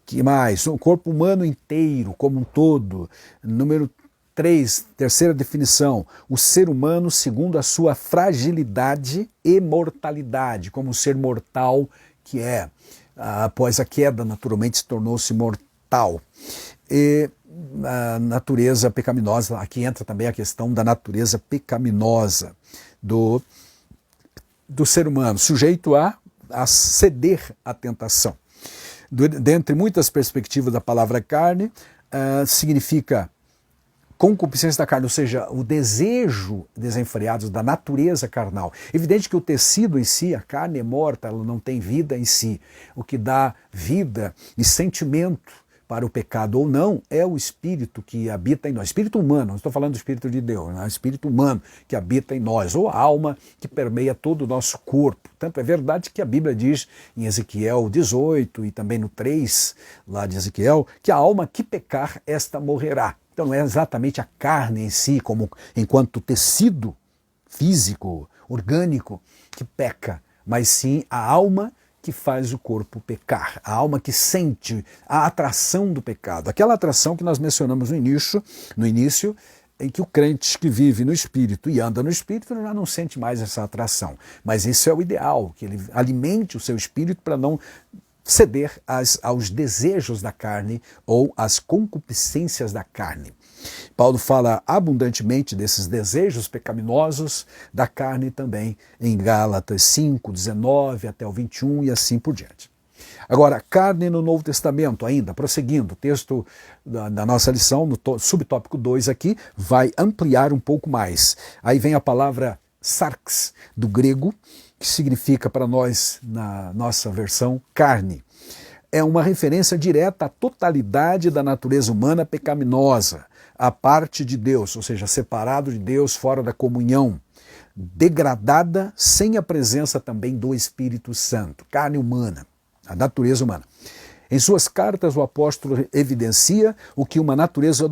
Que mais? O corpo humano inteiro, como um todo. Número 3, terceira definição, o ser humano segundo a sua fragilidade e mortalidade, como um ser mortal que é. Após a queda, naturalmente, tornou-se mortal. E a natureza pecaminosa, aqui entra também a questão da natureza pecaminosa do ser humano, sujeito a ceder à tentação. Dentre muitas perspectivas da palavra carne, significa concupiscência da carne, ou seja, o desejo desenfreado da natureza carnal. Evidente que o tecido em si, a carne é morta, ela não tem vida em si. O que dá vida e sentimento para o pecado ou não é o espírito que habita em nós. Espírito humano, não estou falando do espírito de Deus, é o espírito humano que habita em nós, ou a alma que permeia todo o nosso corpo. Tanto é verdade que a Bíblia diz em Ezequiel 18 e também no 3, lá de Ezequiel, que a alma que pecar, esta morrerá. Então não é exatamente a carne em si, como enquanto tecido físico, orgânico, que peca, mas sim a alma que faz o corpo pecar, a alma que sente a atração do pecado, aquela atração que nós mencionamos no início, em que o crente que vive no Espírito e anda no Espírito já não sente mais essa atração. Mas isso é o ideal, que ele alimente o seu espírito para não ceder aos desejos da carne ou às concupiscências da carne. Paulo fala abundantemente desses desejos pecaminosos da carne também em Gálatas 5, 19 até o 21 e assim por diante. Agora, carne no Novo Testamento ainda, prosseguindo, o texto da nossa lição, no subtópico 2 aqui, vai ampliar um pouco mais. Aí vem a palavra sarx, do grego, que significa para nós, na nossa versão, carne. É uma referência direta à totalidade da natureza humana pecaminosa, à parte de Deus, ou seja, separado de Deus, fora da comunhão, degradada, sem a presença também do Espírito Santo, carne humana, a natureza humana. Em suas cartas, o apóstolo evidencia o que uma natureza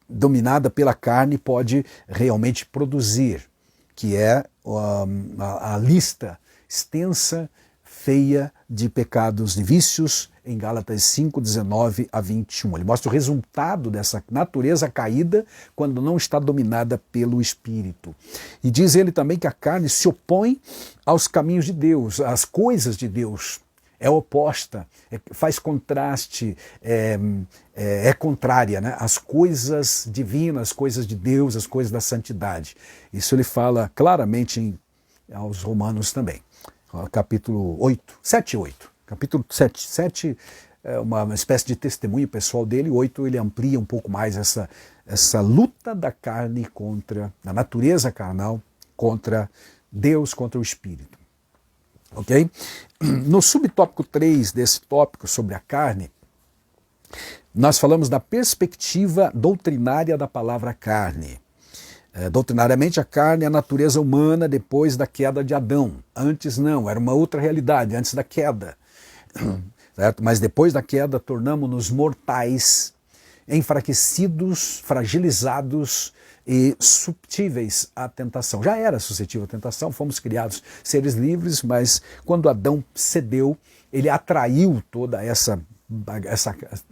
dominada pela carne pode realmente produzir, que é a lista extensa, feia de pecados, de vícios, em Gálatas 5, 19 a 21. Ele mostra o resultado dessa natureza caída quando não está dominada pelo Espírito. E diz ele também que a carne se opõe aos caminhos de Deus, às coisas de Deus. É oposta, faz contraste, é contrária, né? Às coisas divinas, às coisas de Deus, às coisas da santidade. Isso ele fala claramente aos Romanos também. Capítulo 8, 7 e 8. Capítulo 7 é uma espécie de testemunho pessoal dele, 8 ele amplia um pouco mais essa luta da carne da natureza carnal, contra Deus, contra o Espírito. Ok? No subtópico 3 desse tópico sobre a carne, nós falamos da perspectiva doutrinária da palavra carne. Doutrinariamente, a carne é a natureza humana depois da queda de Adão. Antes não, era uma outra realidade, antes da queda. Certo? Mas depois da queda, tornamos-nos mortais, enfraquecidos, fragilizados e suscetíveis à tentação. Já era suscetível à tentação, fomos criados seres livres, mas quando Adão cedeu, ele atraiu toda essa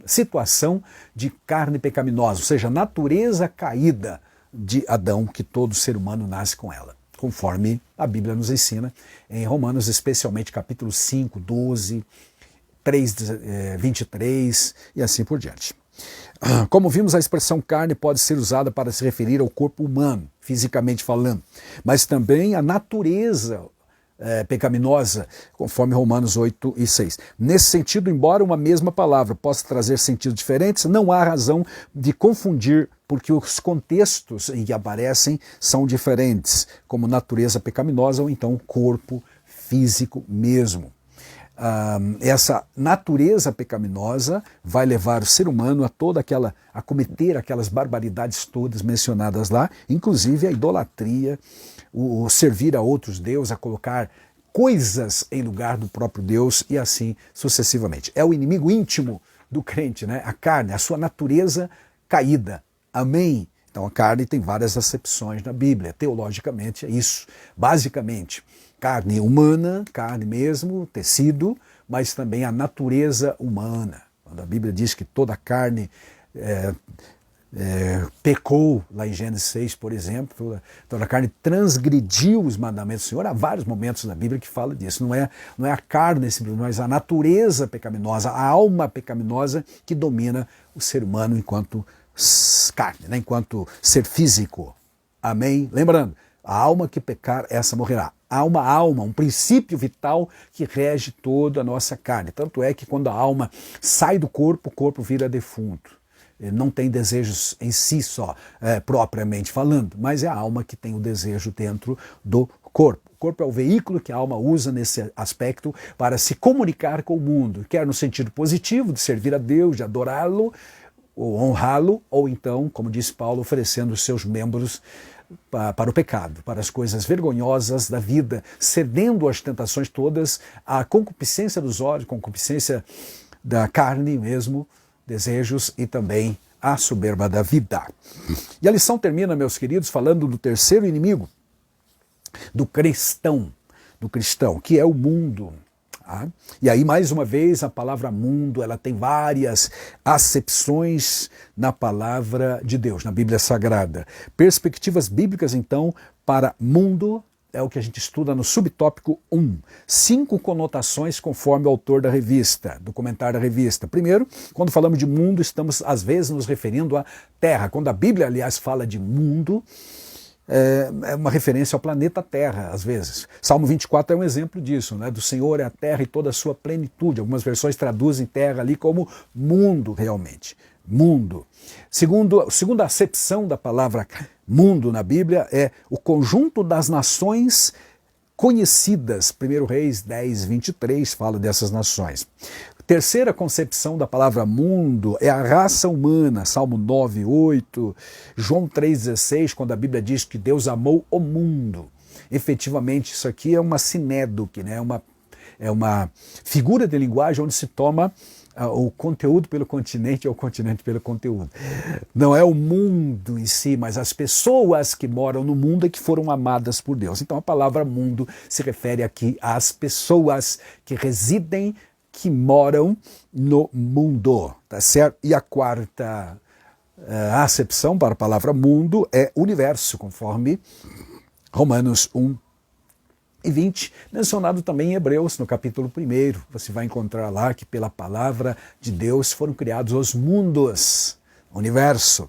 situação de carne pecaminosa, ou seja, a natureza caída de Adão, que todo ser humano nasce com ela, conforme a Bíblia nos ensina, em Romanos, especialmente capítulo 5, 12, 3, 23 e assim por diante. Como vimos, a expressão carne pode ser usada para se referir ao corpo humano, fisicamente falando, mas também a natureza pecaminosa, conforme Romanos 8 e 6. Nesse sentido, embora uma mesma palavra possa trazer sentidos diferentes, não há razão de confundir, porque os contextos em que aparecem são diferentes, como natureza pecaminosa ou então corpo físico mesmo. Essa natureza pecaminosa vai levar o ser humano a cometer aquelas barbaridades todas mencionadas lá, inclusive a idolatria, o servir a outros deuses, a colocar coisas em lugar do próprio Deus e assim sucessivamente. É o inimigo íntimo do crente, né? A carne, a sua natureza caída. Amém? Então a carne tem várias acepções na Bíblia. Teologicamente é isso, basicamente. Carne humana, carne mesmo, tecido, mas também a natureza humana. Quando a Bíblia diz que toda a carne pecou, lá em Gênesis 6, por exemplo, toda a carne transgrediu os mandamentos do Senhor. Há vários momentos na Bíblia que fala disso. Não é a carne, mas a natureza pecaminosa, a alma pecaminosa que domina o ser humano enquanto carne, né? Enquanto ser físico. Amém? Lembrando, a alma que pecar, essa morrerá. Há uma alma, um princípio vital que rege toda a nossa carne. Tanto é que quando a alma sai do corpo, o corpo vira defunto. Ele não tem desejos em si só, propriamente falando, mas é a alma que tem o desejo dentro do corpo. O corpo é o veículo que a alma usa nesse aspecto para se comunicar com o mundo, quer no sentido positivo, de servir a Deus, de adorá-lo, ou honrá-lo, ou então, como disse Paulo, oferecendo os seus membros para o pecado, para as coisas vergonhosas da vida, cedendo às tentações todas, à concupiscência dos olhos, concupiscência da carne mesmo, desejos e também a soberba da vida. E a lição termina, meus queridos, falando do terceiro inimigo, do cristão, que é o mundo. E aí, mais uma vez, a palavra mundo, ela tem várias acepções na palavra de Deus, na Bíblia Sagrada. Perspectivas bíblicas, então, para mundo, é o que a gente estuda no subtópico 1. 5 conotações conforme o autor da revista, do comentário da revista. Primeiro, quando falamos de mundo, estamos às vezes nos referindo à Terra. Quando a Bíblia, aliás, fala de mundo, é uma referência ao planeta Terra, às vezes. Salmo 24 é um exemplo disso, né? Do Senhor é a terra e toda a sua plenitude. Algumas versões traduzem terra ali como mundo, realmente. Mundo. Segunda acepção da palavra mundo na Bíblia é o conjunto das nações conhecidas. 1 Reis 10, 23 fala dessas nações. Terceira concepção da palavra mundo é a raça humana, Salmo 9, 8, João 3,16, quando a Bíblia diz que Deus amou o mundo. Efetivamente, isso aqui é uma sinédoque, né? É uma figura de linguagem onde se toma o conteúdo pelo continente ou o continente pelo conteúdo. Não é o mundo em si, mas as pessoas que moram no mundo e que foram amadas por Deus. Então a palavra mundo se refere aqui às pessoas que residem, que moram no mundo, tá certo? E a quarta acepção para a palavra mundo é universo, conforme Romanos 1 e 20, mencionado também em Hebreus, no capítulo 1. Você vai encontrar lá que pela palavra de Deus foram criados os mundos, universo.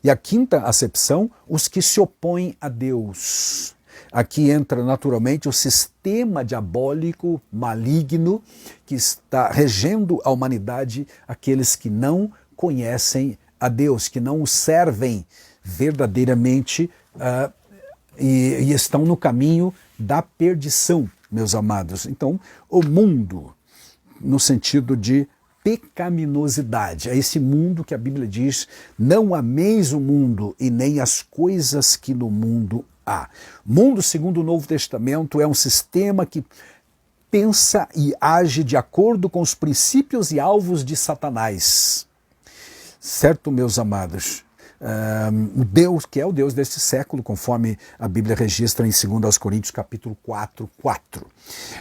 E a quinta acepção, os que se opõem a Deus. Aqui entra naturalmente o sistema diabólico, maligno, que está regendo a humanidade, aqueles que não conhecem a Deus, que não o servem verdadeiramente e estão no caminho da perdição, meus amados. Então, o mundo, no sentido de pecaminosidade, é esse mundo que a Bíblia diz, não ameis o mundo e nem as coisas que no mundo há. Mundo, segundo o Novo Testamento, é um sistema que pensa e age de acordo com os princípios e alvos de Satanás. Certo, meus amados? O Deus, que é o Deus deste século, conforme a Bíblia registra em 2 Coríntios capítulo 4, 4.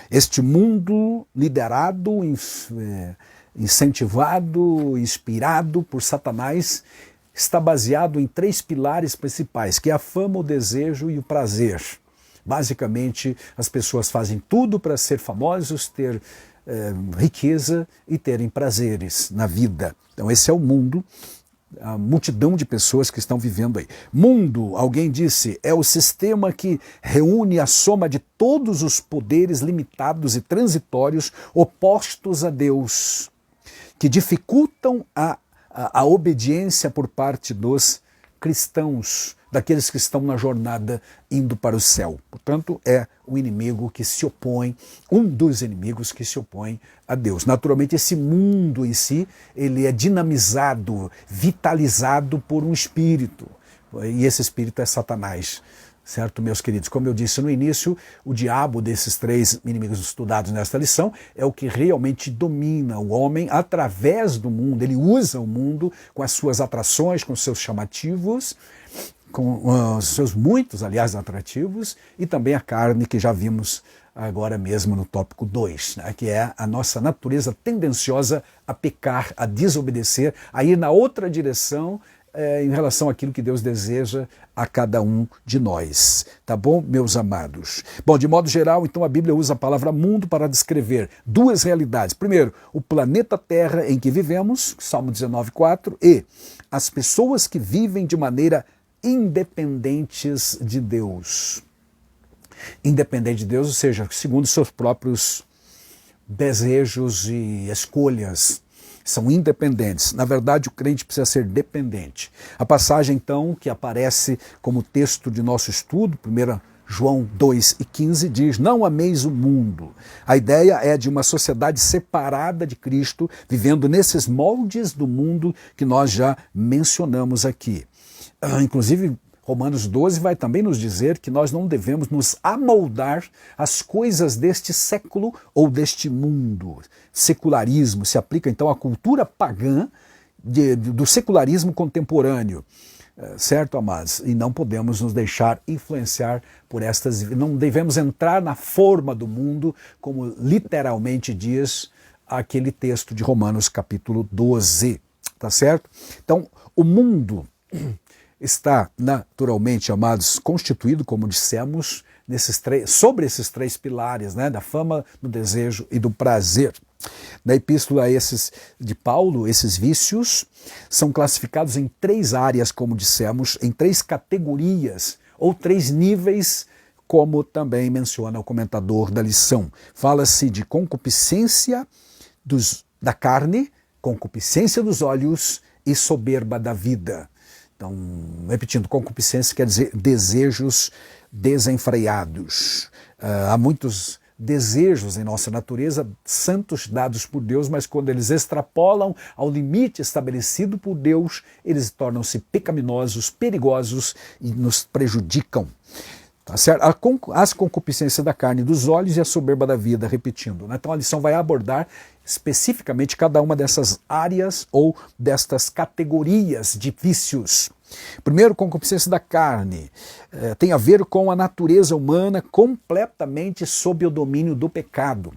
Este mundo liderado, incentivado, inspirado por Satanás, está baseado em 3 pilares principais, que é a fama, o desejo e o prazer. Basicamente, as pessoas fazem tudo para ser famosos, ter riqueza e terem prazeres na vida. Então esse é o mundo, a multidão de pessoas que estão vivendo aí. Mundo, alguém disse, é o sistema que reúne a soma de todos os poderes limitados e transitórios opostos a Deus, que dificultam a obediência por parte dos cristãos, daqueles que estão na jornada indo para o céu. Portanto, é o inimigo que se opõe, um dos inimigos que se opõe a Deus. Naturalmente, esse mundo em si, ele é dinamizado, vitalizado por um espírito. E esse espírito é Satanás. Certo, meus queridos? Como eu disse no início, o diabo desses três inimigos estudados nesta lição é o que realmente domina o homem através do mundo. Ele usa o mundo com as suas atrações, com os seus chamativos, com os seus muitos, aliás, atrativos, e também a carne, que já vimos agora mesmo no tópico 2, né, que é a nossa natureza tendenciosa a pecar, a desobedecer, a ir na outra direção em relação àquilo que Deus deseja a cada um de nós. Tá bom, meus amados? Bom, de modo geral, então a Bíblia usa a palavra mundo para descrever duas realidades. Primeiro, o planeta Terra em que vivemos, Salmo 19:4, e as pessoas que vivem de maneira independentes de Deus. Independente de Deus, ou seja, segundo seus próprios desejos e escolhas. São independentes. Na verdade, o crente precisa ser dependente. A passagem, então, que aparece como texto de nosso estudo, 1 João 2:15, diz: não ameis o mundo. A ideia é de uma sociedade separada de Cristo, vivendo nesses moldes do mundo que nós já mencionamos aqui. Inclusive, Romanos 12 vai também nos dizer que nós não devemos nos amoldar às coisas deste século ou deste mundo. Secularismo se aplica então à cultura pagã do secularismo contemporâneo. Certo, amados? E não podemos nos deixar influenciar por estas... Não devemos entrar na forma do mundo, como literalmente diz aquele texto de Romanos capítulo 12. Tá certo? Então, o mundo está naturalmente, amados, constituído, como dissemos, sobre esses três pilares, né, da fama, do desejo e do prazer. Na epístola de Paulo, esses vícios são classificados em três áreas, como dissemos, em três categorias, ou três níveis, como também menciona o comentador da lição. Fala-se de concupiscência da carne, concupiscência dos olhos e soberba da vida. Então, repetindo, concupiscência quer dizer desejos desenfreados. Há muitos desejos em nossa natureza, santos dados por Deus, mas quando eles extrapolam ao limite estabelecido por Deus, eles tornam-se pecaminosos, perigosos e nos prejudicam. Tá certo? As concupiscências da carne, dos olhos e a soberba da vida, repetindo. Né? Então a lição vai abordar especificamente cada uma dessas áreas ou destas categorias de vícios. Primeiro, concupiscência da carne. Tem a ver com a natureza humana completamente sob o domínio do pecado.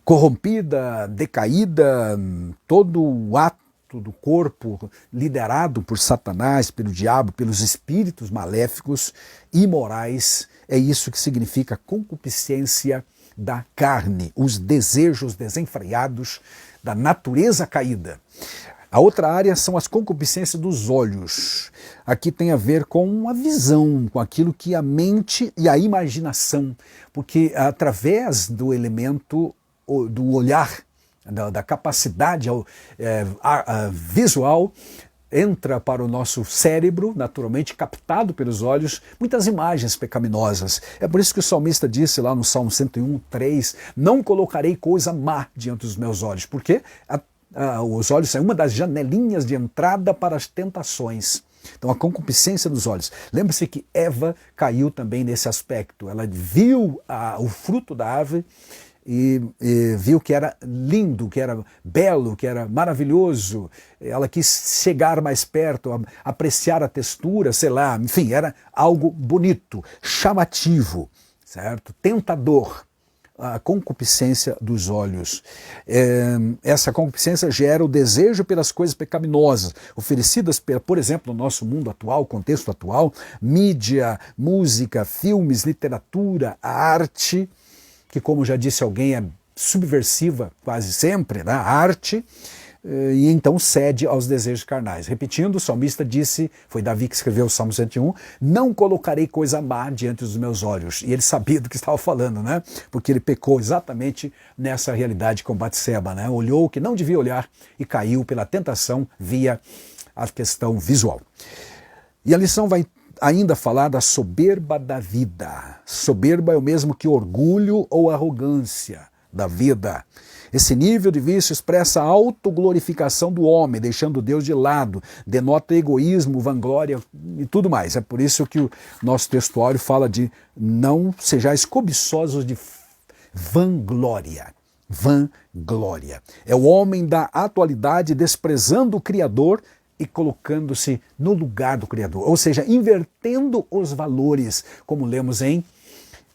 Corrompida, decaída, todo o ato do corpo liderado por Satanás, pelo diabo, pelos espíritos maléficos e imorais, é isso que significa concupiscência da carne, os desejos desenfreados da natureza caída. A outra área são as concupiscências dos olhos. Aqui tem a ver com a visão, com aquilo que a mente e a imaginação, porque através do elemento do olhar, da capacidade visual, entra para o nosso cérebro, naturalmente captado pelos olhos, muitas imagens pecaminosas. É por isso que o salmista disse lá no Salmo 101:3, não colocarei coisa má diante dos meus olhos, porque os olhos são uma das janelinhas de entrada para as tentações. Então a concupiscência dos olhos. Lembre-se que Eva caiu também nesse aspecto. Ela viu o fruto da árvore e viu que era lindo, que era belo, que era maravilhoso. Ela quis chegar mais perto, apreciar a textura, sei lá, enfim, era algo bonito, chamativo, certo? Tentador. A concupiscência dos olhos. Essa concupiscência gera o desejo pelas coisas pecaminosas, oferecidas, por exemplo, no nosso mundo atual, contexto atual, mídia, música, filmes, literatura, a arte, que, como já disse alguém, é subversiva quase sempre, né? A arte, e então cede aos desejos carnais. Repetindo, o salmista disse, foi Davi que escreveu o Salmo 101, não colocarei coisa má diante dos meus olhos. E ele sabia do que estava falando, né? Porque ele pecou exatamente nessa realidade com Batseba, né? Olhou o que não devia olhar e caiu pela tentação via a questão visual. E a lição vai ainda falar da soberba da vida. Soberba é o mesmo que orgulho ou arrogância da vida. Esse nível de vício expressa a autoglorificação do homem, deixando Deus de lado, denota egoísmo, vanglória e tudo mais. É por isso que o nosso textuário fala de não sejais cobiçosos de vanglória. Vanglória. É o homem da atualidade desprezando o Criador e colocando-se no lugar do Criador, ou seja, invertendo os valores, como lemos em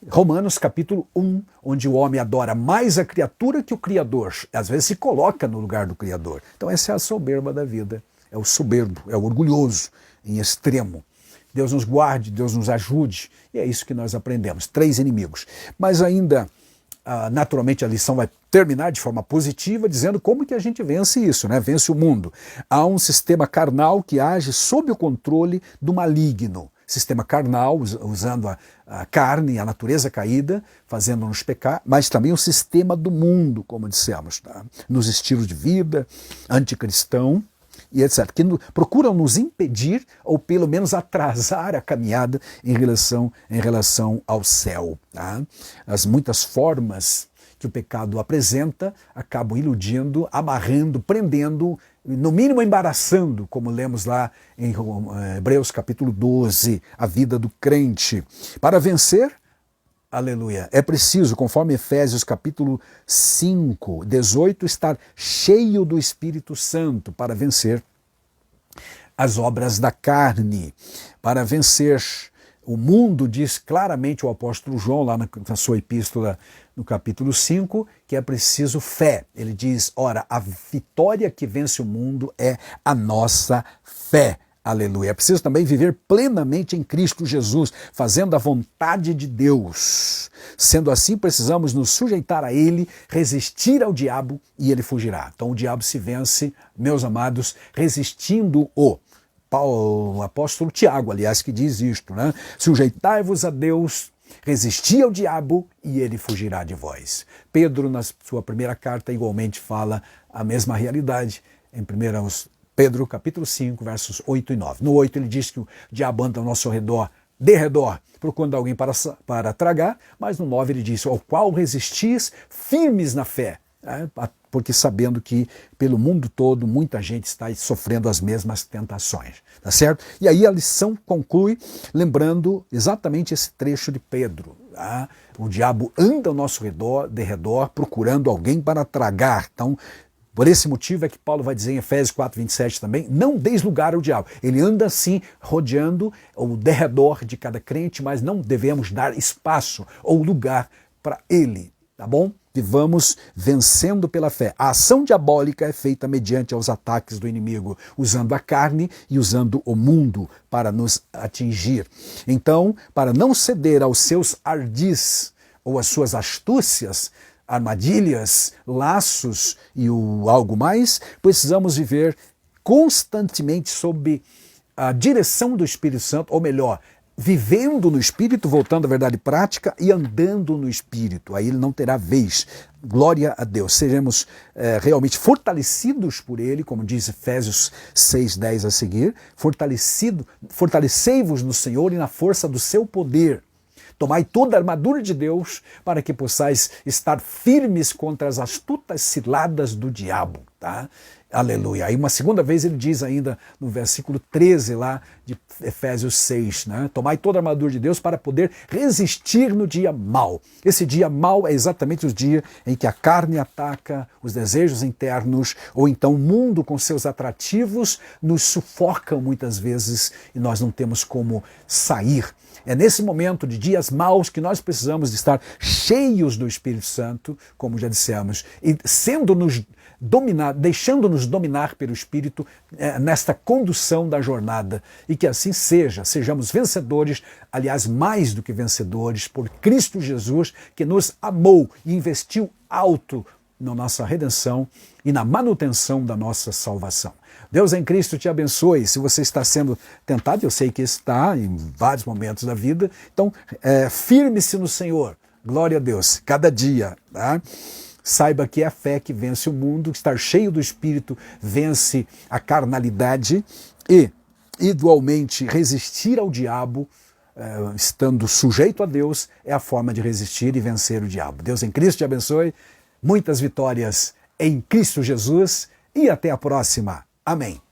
Romanos capítulo 1, onde o homem adora mais a criatura que o Criador, às vezes se coloca no lugar do Criador. Então essa é a soberba da vida, é o soberbo, é o orgulhoso em extremo. Deus nos guarde, Deus nos ajude, e é isso que nós aprendemos, 3 inimigos. Mas ainda, naturalmente a lição vai terminar de forma positiva, dizendo como que a gente vence isso, né? Vence o mundo. Há um sistema carnal que age sob o controle do maligno. Sistema carnal, usando a carne, a natureza caída, fazendo-nos pecar, mas também o sistema do mundo, como dissemos, tá? Nos estilos de vida, anticristão e etc., que procuram nos impedir ou pelo menos atrasar a caminhada em relação ao céu. Tá? As muitas formas que o pecado apresenta acabam iludindo, amarrando, prendendo, no mínimo embaraçando, como lemos lá em Hebreus capítulo 12, a vida do crente. Para vencer, aleluia, é preciso, conforme Efésios capítulo 5, 18, estar cheio do Espírito Santo para vencer as obras da carne. Para vencer o mundo, diz claramente o apóstolo João, lá na sua epístola, no capítulo 5, que é preciso fé. Ele diz, ora, a vitória que vence o mundo é a nossa fé. Aleluia. É preciso também viver plenamente em Cristo Jesus, fazendo a vontade de Deus. Sendo assim, precisamos nos sujeitar a Ele, resistir ao diabo e ele fugirá. Então o diabo se vence, meus amados, resistindo-o. O apóstolo Tiago, aliás, que diz isto, né? Sujeitai-vos a Deus, resisti ao diabo e ele fugirá de vós. Pedro, na sua primeira carta, igualmente fala a mesma realidade. Em 1 Pedro, capítulo 5, versos 8 e 9. No 8 ele diz que o diabo anda ao nosso redor, de redor, procurando alguém para tragar, mas no 9 ele diz, ao qual resistis firmes na fé, porque sabendo que pelo mundo todo muita gente está sofrendo as mesmas tentações, tá certo? E aí a lição conclui lembrando exatamente esse trecho de Pedro. Tá? O diabo anda ao nosso de redor procurando alguém para tragar. Então, por esse motivo é que Paulo vai dizer em Efésios 4, 27 também, não deis lugar ao diabo. Ele anda assim, rodeando o derredor de cada crente, mas não devemos dar espaço ou lugar para ele, tá bom? Vivamos vencendo pela fé. A ação diabólica é feita mediante aos ataques do inimigo, usando a carne e usando o mundo para nos atingir. Então, para não ceder aos seus ardis ou às suas astúcias, armadilhas, laços e algo mais, precisamos viver constantemente sob a direção do Espírito Santo, ou melhor, vivendo no Espírito, voltando à verdade prática e andando no Espírito. Aí ele não terá vez. Glória a Deus. Seremos realmente fortalecidos por ele, como diz Efésios 6:10 a seguir. Fortalecei-vos no Senhor e na força do seu poder. Tomai toda a armadura de Deus para que possais estar firmes contra as astutas ciladas do diabo. Tá? Aleluia. Aí uma segunda vez ele diz ainda no versículo 13 lá de Efésios 6, né? Tomai toda a armadura de Deus para poder resistir no dia mau. Esse dia mau é exatamente o dia em que a carne ataca os desejos internos, ou então o mundo com seus atrativos nos sufocam muitas vezes e nós não temos como sair. É nesse momento de dias maus que nós precisamos de estar cheios do Espírito Santo, como já dissemos, e deixando-nos dominar pelo Espírito nesta condução da jornada. E que assim seja, sejamos vencedores, aliás, mais do que vencedores, por Cristo Jesus, que nos amou e investiu alto na nossa redenção e na manutenção da nossa salvação. Deus em Cristo te abençoe. Se você está sendo tentado, eu sei que está em vários momentos da vida, então firme-se no Senhor. Glória a Deus, cada dia. Tá? Saiba que é a fé que vence o mundo, estar cheio do Espírito vence a carnalidade E, igualmente, resistir ao diabo, estando sujeito a Deus, é a forma de resistir e vencer o diabo. Deus em Cristo te abençoe, muitas vitórias em Cristo Jesus e até a próxima. Amém.